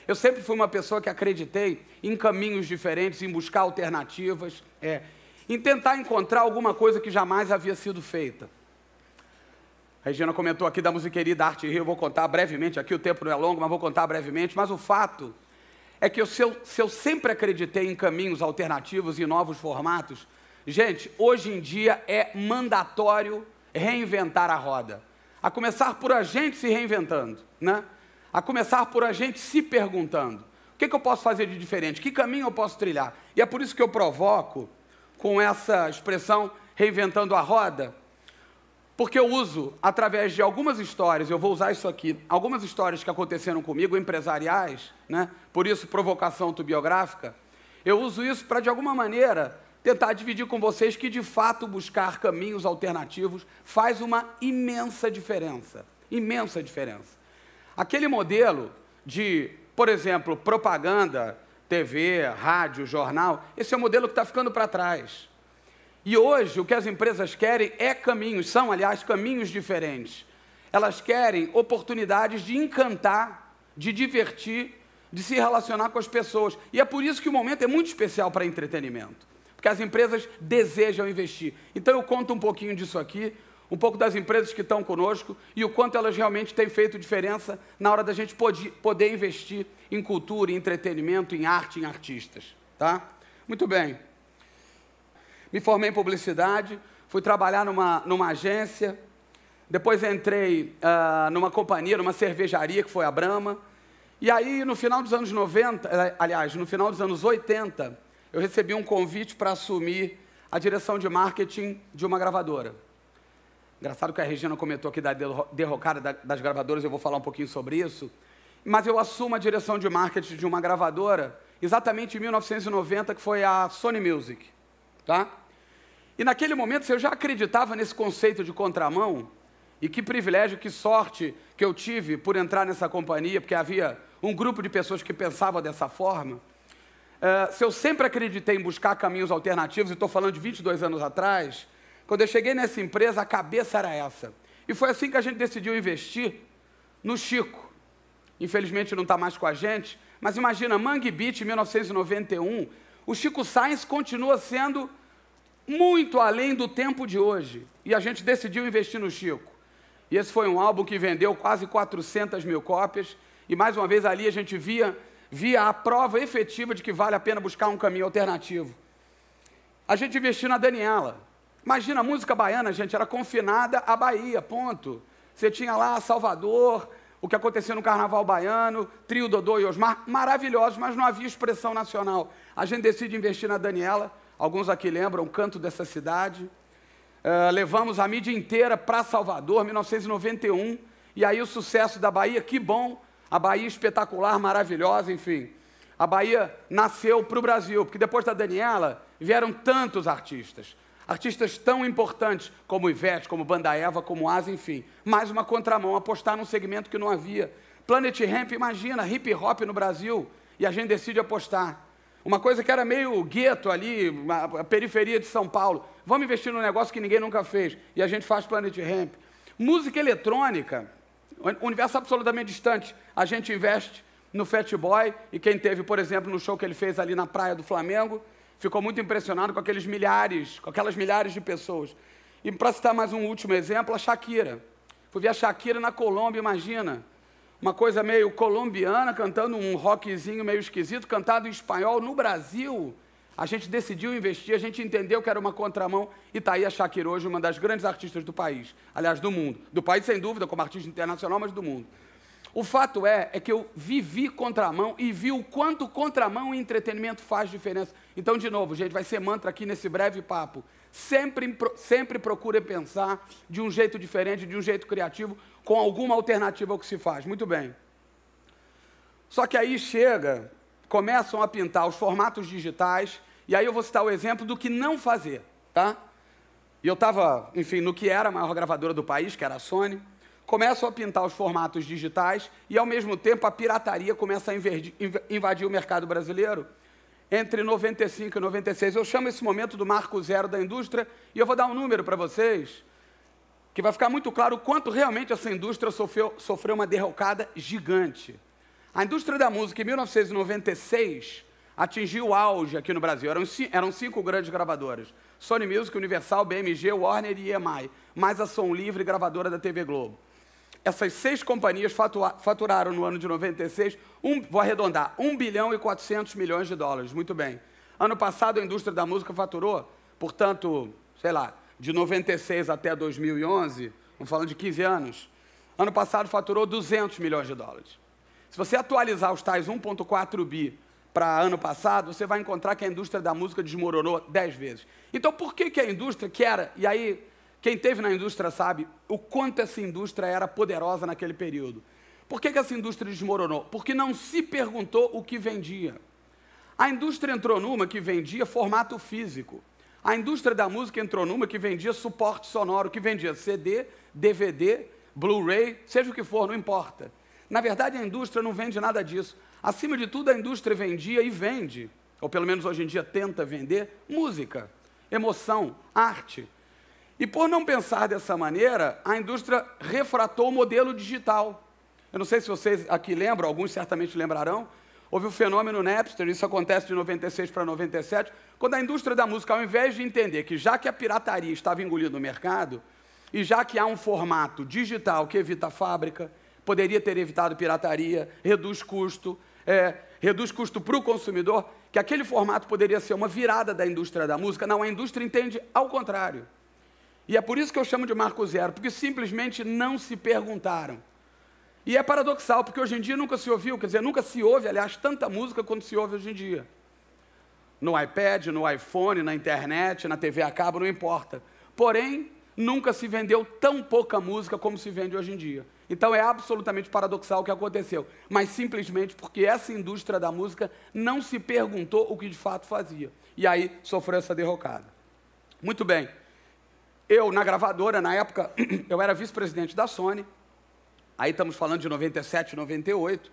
Eu sempre fui uma pessoa que acreditei em caminhos diferentes, em buscar alternativas, em tentar encontrar alguma coisa que jamais havia sido feita. A Regina comentou aqui da musiqueria da Arte Rio, eu vou contar brevemente aqui, o tempo não é longo, mas vou contar brevemente, mas o fato é que se eu sempre acreditei em caminhos alternativos e novos formatos, gente, hoje em dia é mandatório reinventar a roda. A começar por a gente se reinventando, né? A começar por a gente se perguntando, o que eu posso fazer de diferente? Que caminho eu posso trilhar? E é por isso que eu provoco com essa expressão, reinventando a roda, porque eu uso, através de algumas histórias, eu vou usar isso aqui, algumas histórias que aconteceram comigo, empresariais, né? Por isso, provocação autobiográfica, eu uso isso para, de alguma maneira, tentar dividir com vocês que, de fato, buscar caminhos alternativos faz uma imensa diferença. Imensa diferença. Aquele modelo de, por exemplo, propaganda, TV, rádio, jornal, esse é o modelo que está ficando para trás. E hoje, o que as empresas querem é caminhos, são, aliás, caminhos diferentes. Elas querem oportunidades de encantar, de divertir, de se relacionar com as pessoas. E é por isso que o momento é muito especial para entretenimento. Porque as empresas desejam investir. Então eu conto um pouquinho disso aqui, um pouco das empresas que estão conosco e o quanto elas realmente têm feito diferença na hora da gente poder investir em cultura, em entretenimento, em arte, em artistas. Tá? Muito bem. Me formei em publicidade, fui trabalhar numa agência, depois entrei numa companhia, numa cervejaria, que foi a Brahma. E aí, no final dos anos 90, aliás, no final dos anos 80, eu recebi um convite para assumir a direção de marketing de uma gravadora. Engraçado que a Regina comentou aqui da derrocada das gravadoras, eu vou falar um pouquinho sobre isso. Mas eu assumo a direção de marketing de uma gravadora exatamente em 1990, que foi a Sony Music. Tá? E naquele momento, se eu já acreditava nesse conceito de contramão, e que privilégio, que sorte que eu tive por entrar nessa companhia, porque havia um grupo de pessoas que pensavam dessa forma. Se eu sempre acreditei em buscar caminhos alternativos, e estou falando de 22 anos atrás, quando eu cheguei nessa empresa, a cabeça era essa. E foi assim que a gente decidiu investir no Chico. Infelizmente não está mais com a gente, mas imagina, Mangue Beach, em 1991, o Chico Science continua sendo muito além do tempo de hoje. E a gente decidiu investir no Chico. E esse foi um álbum que vendeu quase 400 mil cópias, e mais uma vez ali a gente via a prova efetiva de que vale a pena buscar um caminho alternativo. A gente investiu na Daniela. Imagina, a música baiana, gente, era confinada à Bahia, ponto. Você tinha lá Salvador, o que acontecia no Carnaval Baiano, Trio Dodô e Osmar, maravilhosos, mas não havia expressão nacional. A gente decide investir na Daniela, alguns aqui lembram, o Canto dessa Cidade. Levamos a mídia inteira para Salvador, 1991, e aí o sucesso da Bahia, que bom, a Bahia espetacular, maravilhosa, enfim. A Bahia nasceu para o Brasil, porque depois da Daniela vieram tantos artistas. Artistas tão importantes como Ivete, como Banda Eva, como Asa, enfim. Mais uma contramão, apostar num segmento que não havia. Planet Hemp, imagina, hip hop no Brasil, e a gente decide apostar. Uma coisa que era meio gueto ali, a periferia de São Paulo. Vamos investir num negócio que ninguém nunca fez. E a gente faz Planet Hemp. Música eletrônica, universo absolutamente distante. A gente investe no Fat Boy, e quem teve, por exemplo, no show que ele fez ali na praia do Flamengo, ficou muito impressionado com aquelas milhares de pessoas. E para citar mais um último exemplo, a Shakira. Fui ver a Shakira na Colômbia, imagina. Uma coisa meio colombiana, cantando um rockzinho meio esquisito, cantado em espanhol no Brasil. A gente decidiu investir, a gente entendeu que era uma contramão, e está aí a Shakira hoje, uma das grandes artistas do país. Aliás, do mundo. Do país, sem dúvida, como artista internacional, mas do mundo. O fato é que eu vivi contramão e vi o quanto contramão e entretenimento faz diferença. Então, de novo, gente, vai ser mantra aqui nesse breve papo. Sempre procure pensar de um jeito diferente, de um jeito criativo, com alguma alternativa ao que se faz. Muito bem. Só que aí começam a pintar os formatos digitais, e aí eu vou citar o exemplo do que não fazer, tá? E eu estava, enfim, no que era a maior gravadora do país, que era a Sony. Começam a pintar os formatos digitais e, ao mesmo tempo, a pirataria começa a invadir o mercado brasileiro. Entre 95 e 96, eu chamo esse momento do marco zero da indústria, e eu vou dar um número para vocês, que vai ficar muito claro o quanto realmente essa indústria sofreu uma derrocada gigante. A indústria da música, em 1996, atingiu o auge aqui no Brasil. Eram 5 grandes gravadoras: Sony Music, Universal, BMG, Warner e EMI, mais a Som Livre, gravadora da TV Globo. Essas 6 companhias faturaram no ano de 96, vou arredondar, 1 bilhão e 400 milhões de dólares. Muito bem. Ano passado, a indústria da música faturou, portanto, sei lá, de 96 até 2011, estamos falando de 15 anos, ano passado faturou 200 milhões de dólares. Se você atualizar os tais 1,4 bi para ano passado, você vai encontrar que a indústria da música desmoronou 10 vezes. Então, por que a indústria que era... E aí, quem esteve na indústria sabe o quanto essa indústria era poderosa naquele período. Por que essa indústria desmoronou? Porque não se perguntou o que vendia. A indústria entrou numa que vendia formato físico. A indústria da música entrou numa que vendia suporte sonoro, que vendia CD, DVD, Blu-ray, seja o que for, não importa. Na verdade, a indústria não vende nada disso. Acima de tudo, a indústria vendia e vende, ou pelo menos hoje em dia tenta vender, música, emoção, arte. E por não pensar dessa maneira, a indústria refratou o modelo digital. Eu não sei se vocês aqui lembram, alguns certamente lembrarão, houve o fenômeno Napster, isso acontece de 96 para 97, quando a indústria da música, ao invés de entender que já que a pirataria estava engolindo o mercado, e já que há um formato digital que evita a fábrica, poderia ter evitado pirataria, reduz custo para o consumidor, que aquele formato poderia ser uma virada da indústria da música. Não, a indústria entende ao contrário. E é por isso que eu chamo de marco zero, porque simplesmente não se perguntaram. E é paradoxal, porque hoje em dia nunca se ouviu, quer dizer, nunca se ouve, aliás, tanta música quanto se ouve hoje em dia. No iPad, no iPhone, na internet, na TV a cabo, não importa. Porém, nunca se vendeu tão pouca música como se vende hoje em dia. Então é absolutamente paradoxal o que aconteceu, mas simplesmente porque essa indústria da música não se perguntou o que de fato fazia. E aí sofreu essa derrocada. Muito bem. Eu, na gravadora, na época, eu era vice-presidente da Sony, aí estamos falando de 97, 98,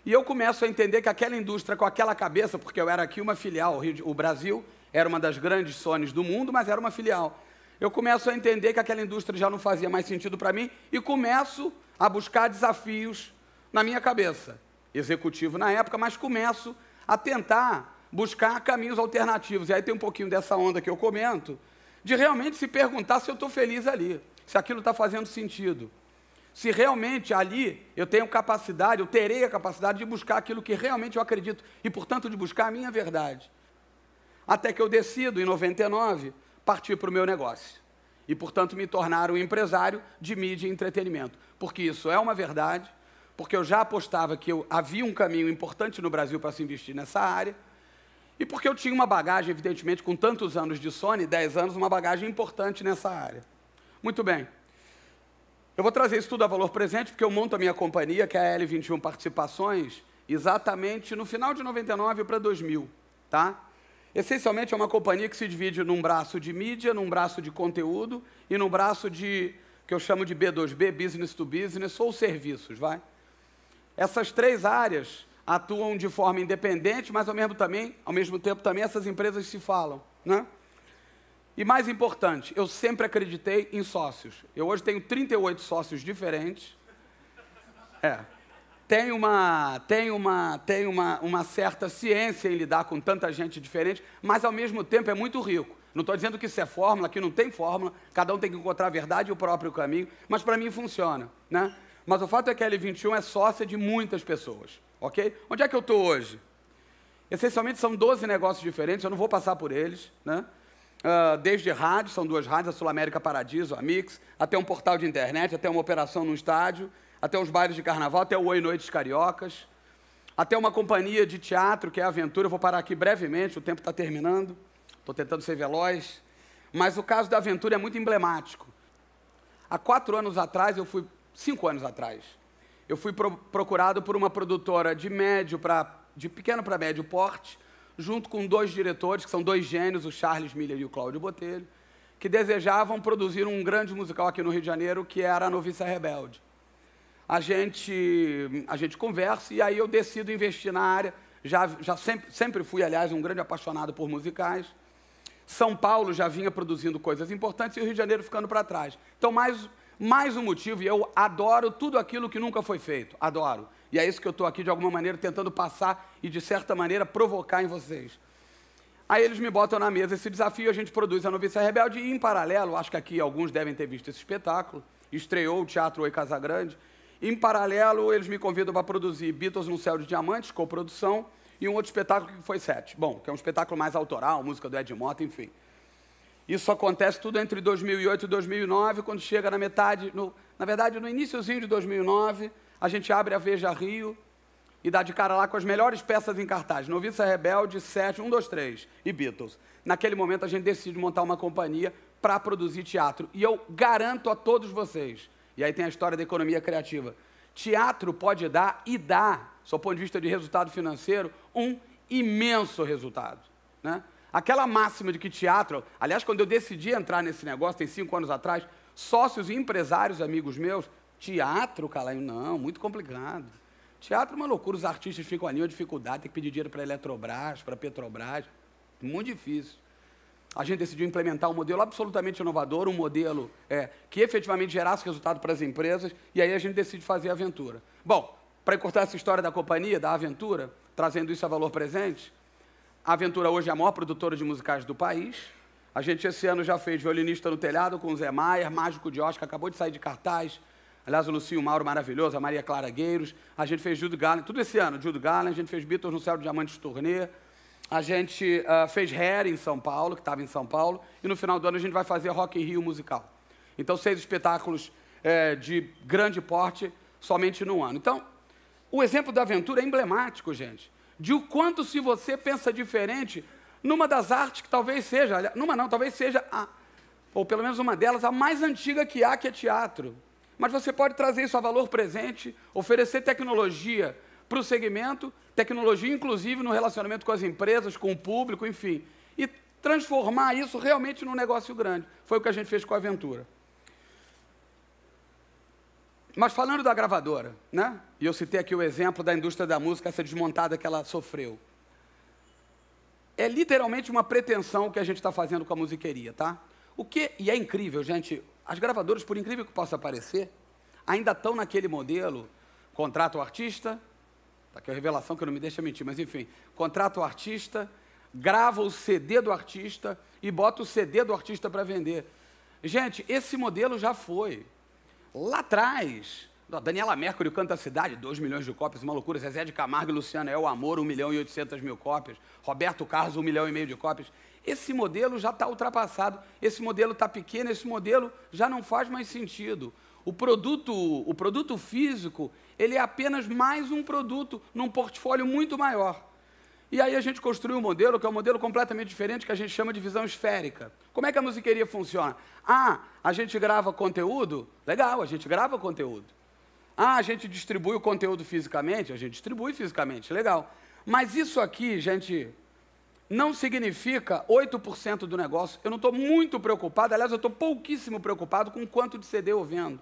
e eu começo a entender que aquela indústria com aquela cabeça, porque eu era aqui uma filial, o Brasil era uma das grandes Sonys do mundo, mas era uma filial. Eu começo a entender que aquela indústria já não fazia mais sentido para mim e começo a buscar desafios na minha cabeça. Executivo na época, mas começo a tentar buscar caminhos alternativos. E aí tem um pouquinho dessa onda que eu comento, de realmente se perguntar se eu estou feliz ali, se aquilo está fazendo sentido. Se realmente ali eu tenho capacidade, eu terei a capacidade de buscar aquilo que realmente eu acredito e, portanto, de buscar a minha verdade. Até que eu decido, em 99, partir para o meu negócio. E, portanto, me tornar um empresário de mídia e entretenimento. Porque isso é uma verdade, porque eu já apostava que havia um caminho importante no Brasil para se investir nessa área, e porque eu tinha uma bagagem, evidentemente, com tantos anos de Sony, 10 anos, uma bagagem importante nessa área. Muito bem. Eu vou trazer isso tudo a valor presente, porque eu monto a minha companhia, que é a L21 Participações, exatamente no final de 99 para 2000, tá? Essencialmente é uma companhia que se divide num braço de mídia, num braço de conteúdo e num braço de, que eu chamo de B2B, Business to Business, ou serviços, vai? Essas 3 áreas atuam de forma independente, mas ao mesmo tempo também essas empresas se falam, né? E mais importante, eu sempre acreditei em sócios. Eu hoje tenho 38 sócios diferentes. Tem uma certa ciência em lidar com tanta gente diferente, mas ao mesmo tempo é muito rico. Não estou dizendo que isso é fórmula, que não tem fórmula, cada um tem que encontrar a verdade e o próprio caminho, mas para mim funciona, né? Mas o fato é que a L21 é sócia de muitas pessoas, ok? Onde é que eu estou hoje? Essencialmente são 12 negócios diferentes, eu não vou passar por eles, né? Desde rádio, são 2 rádios, a Sul América Paradiso, a Mix, até um portal de internet, até uma operação no estádio, até os bailes de carnaval, até o Oi Noites Cariocas, até uma companhia de teatro, que é a Aventura. Eu vou parar aqui brevemente, o tempo está terminando, estou tentando ser veloz, mas o caso da Aventura é muito emblemático. Há 4 anos atrás, 5 anos atrás, eu fui procurado por uma produtora de pequeno para médio porte, junto com 2 diretores, que são 2 gênios, o Charles Miller e o Cláudio Botelho, que desejavam produzir um grande musical aqui no Rio de Janeiro, que era A Noviça Rebelde. A gente conversa e aí eu decido investir na área. Sempre fui, aliás, um grande apaixonado por musicais. São Paulo já vinha produzindo coisas importantes e o Rio de Janeiro ficando para trás. Então, Mais um motivo, e eu adoro tudo aquilo que nunca foi feito. Adoro. E é isso que eu estou aqui, de alguma maneira, tentando passar e, de certa maneira, provocar em vocês. Aí eles me botam na mesa esse desafio, a gente produz a Noviça Rebelde e, em paralelo, acho que aqui alguns devem ter visto esse espetáculo, estreou o Teatro Oi Casagrande. Em paralelo, eles me convidam para produzir Beatles no Céu de Diamantes, coprodução, e um outro espetáculo que foi Sete. Bom, que é um espetáculo mais autoral, música do Ed Mota, enfim. Isso acontece tudo entre 2008 e 2009, quando chega na metade, na verdade, no iniciozinho de 2009, a gente abre a Veja Rio e dá de cara lá com as melhores peças em cartaz. Noviça Rebelde, Sete, 1, 2, 3 e Beatles. Naquele momento, a gente decide montar uma companhia para produzir teatro. E eu garanto a todos vocês, e aí tem a história da economia criativa, teatro pode dar e dá, do ponto de vista de resultado financeiro, um imenso resultado, né? Aquela máxima de que teatro... Aliás, quando eu decidi entrar nesse negócio, tem 5 anos atrás, sócios e empresários, amigos meus, teatro, Calainho, não, muito complicado. Teatro é uma loucura, os artistas ficam ali, uma dificuldade, tem que pedir dinheiro para a Eletrobras, para a Petrobras, muito difícil. A gente decidiu implementar um modelo absolutamente inovador, um modelo que efetivamente gerasse resultado para as empresas, e aí a gente decide fazer a Aventura. Bom, para encurtar essa história da companhia, da Aventura, trazendo isso a valor presente, a Aventura hoje é a maior produtora de musicais do país. A gente esse ano já fez Violinista no Telhado com o Zé Maier, Mágico de Oscar, acabou de sair de cartaz. Aliás, o Lucinho Mauro maravilhoso, a Maria Clara Gueiros. A gente fez Judy Garland, tudo esse ano, Judy Garland. A gente fez Beatles no Céu de Diamantes Turnê. A gente fez Hair em São Paulo, que estava em São Paulo. E no final do ano a gente vai fazer Rock in Rio musical. Então, 6 espetáculos de grande porte somente no ano. Então, o exemplo da Aventura é emblemático, gente, de o quanto, se você pensa diferente, numa das artes que talvez seja, talvez seja, ou pelo menos uma delas, a mais antiga que há, que é teatro. Mas você pode trazer isso a valor presente, oferecer tecnologia para o segmento, tecnologia inclusive no relacionamento com as empresas, com o público, enfim, e transformar isso realmente num negócio grande. Foi o que a gente fez com a Aventura. Mas falando da gravadora, né? E eu citei aqui o exemplo da indústria da música, essa desmontada que ela sofreu. É literalmente uma pretensão que a gente está fazendo com a musiqueria, tá? E é incrível, gente, as gravadoras, por incrível que possa parecer, ainda estão naquele modelo, contrata o artista, tá aqui a revelação que não me deixa mentir, mas enfim, contrata o artista, grava o CD do artista e bota o CD do artista para vender. Gente, esse modelo já foi. Lá atrás, Daniela Mercury canta a cidade, 2 milhões de cópias, uma loucura. Zezé de Camargo e Luciano é o amor, 1.800.000 cópias. Roberto Carlos, 1,5 milhão de cópias. Esse modelo já está ultrapassado, esse modelo está pequeno, esse modelo já não faz mais sentido. O produto físico, ele é apenas mais um produto num portfólio muito maior. E aí a gente construiu um modelo, que é um modelo completamente diferente, que a gente chama de visão esférica. Como é que a musiqueria funciona? A gente grava conteúdo? Legal, a gente grava conteúdo. A gente distribui o conteúdo fisicamente? A gente distribui fisicamente, legal. Mas isso aqui, gente, não significa 8% do negócio. Eu não estou muito preocupado, aliás, eu estou pouquíssimo preocupado com quanto de CD eu vendo.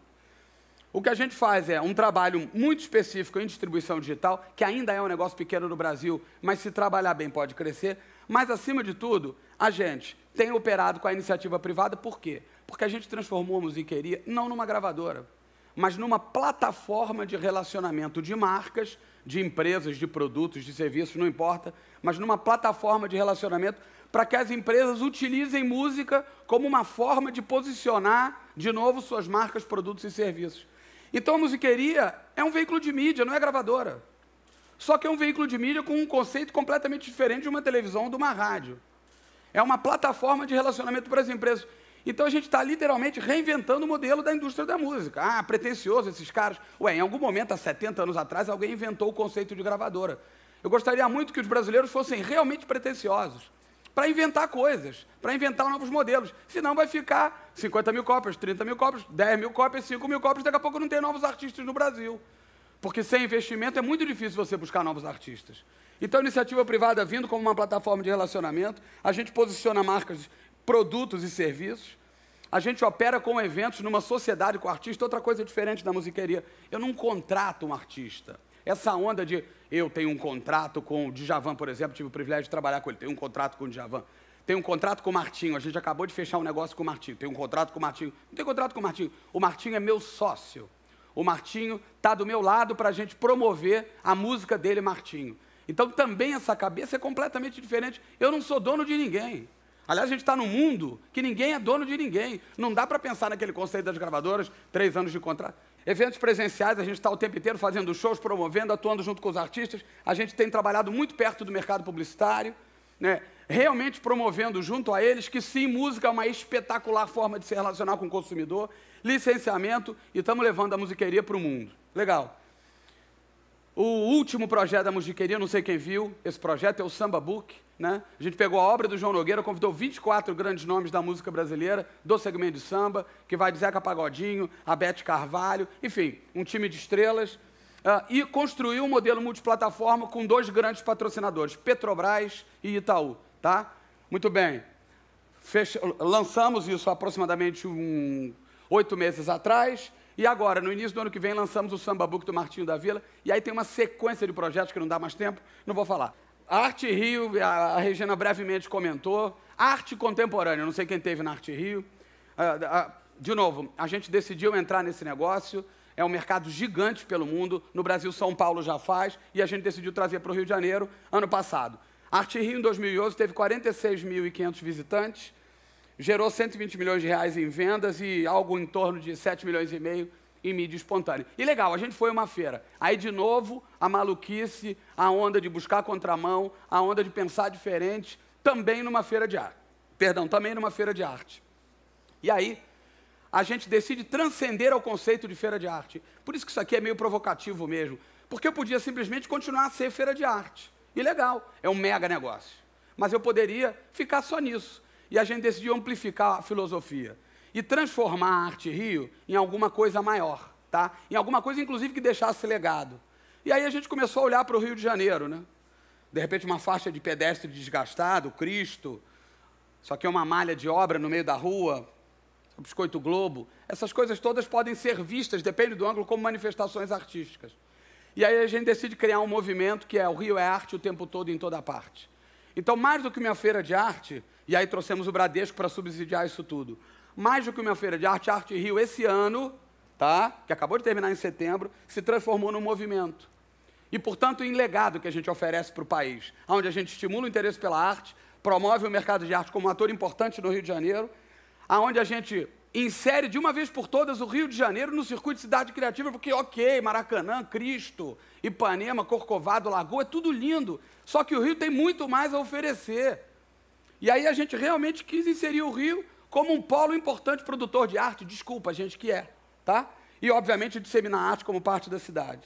O que a gente faz é um trabalho muito específico em distribuição digital, que ainda é um negócio pequeno no Brasil, mas se trabalhar bem pode crescer. Mas, acima de tudo, a gente tem operado com a iniciativa privada. Por quê? Porque a gente transformou a musiqueria não numa gravadora, mas numa plataforma de relacionamento de marcas, de empresas, de produtos, de serviços, não importa, mas numa plataforma de relacionamento para que as empresas utilizem música como uma forma de posicionar, de novo, suas marcas, produtos e serviços. Então, a musiqueria é um veículo de mídia, não é gravadora. Só que é um veículo de mídia com um conceito completamente diferente de uma televisão ou de uma rádio. É uma plataforma de relacionamento para as empresas. Então, a gente está literalmente reinventando o modelo da indústria da música. Pretencioso esses caras. Em algum momento, há 70 anos atrás, alguém inventou o conceito de gravadora. Eu gostaria muito que os brasileiros fossem realmente pretenciosos para inventar coisas, para inventar novos modelos. Senão vai ficar 50.000 cópias, 30.000 cópias, 10.000 cópias, 5.000 cópias, daqui a pouco não tem novos artistas no Brasil. Porque sem investimento é muito difícil você buscar novos artistas. Então, a iniciativa privada vindo como uma plataforma de relacionamento, a gente posiciona marcas, produtos e serviços, a gente opera com eventos numa sociedade com o artista. Outra coisa diferente da musiqueria, eu não contrato um artista. Essa onda de eu tenho um contrato com o Djavan, por exemplo, tive o privilégio de trabalhar com ele, tenho um contrato com o Djavan. tem um contrato com o Martinho, a gente acabou de fechar um negócio com o Martinho, tem um contrato com o Martinho. Não tem contrato com o Martinho. O Martinho é meu sócio. O Martinho está do meu lado para a gente promover a música dele, Martinho. Então, também essa cabeça é completamente diferente. Eu não sou dono de ninguém. Aliás, a gente está num mundo que ninguém é dono de ninguém. Não dá para pensar naquele conceito das gravadoras, 3 anos de contrato. Eventos presenciais, a gente está o tempo inteiro fazendo shows, promovendo, atuando junto com os artistas. A gente tem trabalhado muito perto do mercado publicitário, né? Realmente promovendo junto a eles que sim, música é uma espetacular forma de se relacionar com o consumidor, licenciamento, e estamos levando a musiqueria para o mundo. Legal. O último projeto da musiqueria, não sei quem viu, esse projeto é o Samba Book, né? A gente pegou a obra do João Nogueira, convidou 24 grandes nomes da música brasileira, do segmento de samba, que vai de Zeca Pagodinho, a Beth Carvalho, enfim, um time de estrelas, e construiu um modelo multiplataforma com 2 grandes patrocinadores, Petrobras e Itaú, tá? Muito bem. Lançamos isso há aproximadamente 8 meses atrás, e agora, no início do ano que vem, lançamos o Samba Book do Martinho da Vila, e aí tem uma sequência de projetos que não dá mais tempo, não vou falar. A Arte Rio, a Regina brevemente comentou, arte contemporânea, não sei quem teve na Arte Rio. De novo, a gente decidiu entrar nesse negócio, é um mercado gigante pelo mundo, no Brasil São Paulo já faz, e a gente decidiu trazer para o Rio de Janeiro ano passado. A Arte Rio, em 2011, teve 46.500 visitantes, gerou 120 milhões de reais em vendas e algo em torno de 7 milhões e meio em mídia espontânea. E legal, a gente foi uma feira. Aí, de novo, a maluquice, a onda de buscar contramão, a onda de pensar diferente, também numa feira de arte. Perdão, também numa feira de arte. E aí, a gente decide transcender ao conceito de feira de arte. Por isso que isso aqui é meio provocativo mesmo. Porque eu podia simplesmente continuar a ser feira de arte. E legal, é um mega negócio. Mas eu poderia ficar só nisso. E a gente decidiu amplificar a filosofia e transformar a Arte Rio em alguma coisa maior, tá? Em alguma coisa, inclusive, que deixasse legado. E aí a gente começou a olhar para o Rio de Janeiro, né? De repente, uma faixa de pedestre desgastado, Cristo, só que é uma malha de obra no meio da rua, o Biscoito Globo. Essas coisas todas podem ser vistas, depende do ângulo, como manifestações artísticas. E aí a gente decide criar um movimento que é o Rio é arte o tempo todo, em toda parte. Então, mais do que uma feira de arte, e aí trouxemos o Bradesco para subsidiar isso tudo, mais do que uma feira de arte, a Arte Rio, esse ano, tá, que acabou de terminar em setembro, se transformou num movimento. E, portanto, em legado que a gente oferece para o país, onde a gente estimula o interesse pela arte, promove o mercado de arte como um ator importante no Rio de Janeiro, onde a gente insere de uma vez por todas o Rio de Janeiro no circuito de cidade criativa, porque, ok, Maracanã, Cristo, Ipanema, Corcovado, Lagoa, é tudo lindo, só que o Rio tem muito mais a oferecer. E aí a gente realmente quis inserir o Rio como um polo importante produtor de arte, desculpa, a gente que é, tá? E, obviamente, disseminar a arte como parte da cidade.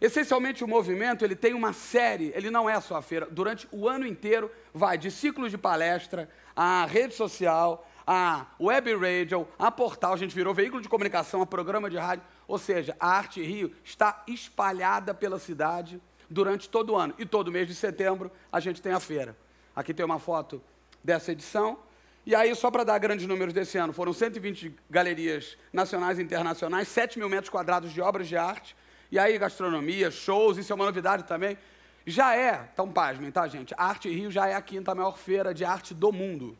Essencialmente, o movimento, ele tem uma série, ele não é só a feira, durante o ano inteiro vai de ciclos de palestra, a rede social, a web radio, a portal, a gente virou veículo de comunicação, a programa de rádio, ou seja, a Arte Rio está espalhada pela cidade durante todo o ano. E todo mês de setembro a gente tem a feira. Aqui tem uma foto dessa edição. E aí, só para dar grandes números desse ano, foram 120 galerias nacionais e internacionais, 7 mil metros quadrados de obras de arte, e aí gastronomia, shows, isso é uma novidade também. Já é, então pasmem, tá, gente? A Arte Rio já é a 5ª maior feira de arte do mundo.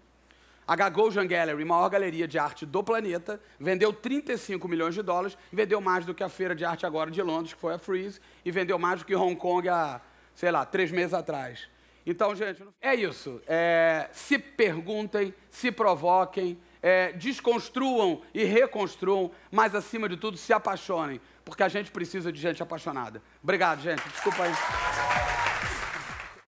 A Gagosian Gallery, maior galeria de arte do planeta, vendeu 35 milhões de dólares, vendeu mais do que a Feira de Arte agora de Londres, que foi a Frieze, e vendeu mais do que Hong Kong há, sei lá, 3 meses atrás. Então, gente, é isso. Se perguntem, se provoquem, desconstruam e reconstruam, mas, acima de tudo, se apaixonem, porque a gente precisa de gente apaixonada. Obrigado, gente. Desculpa aí.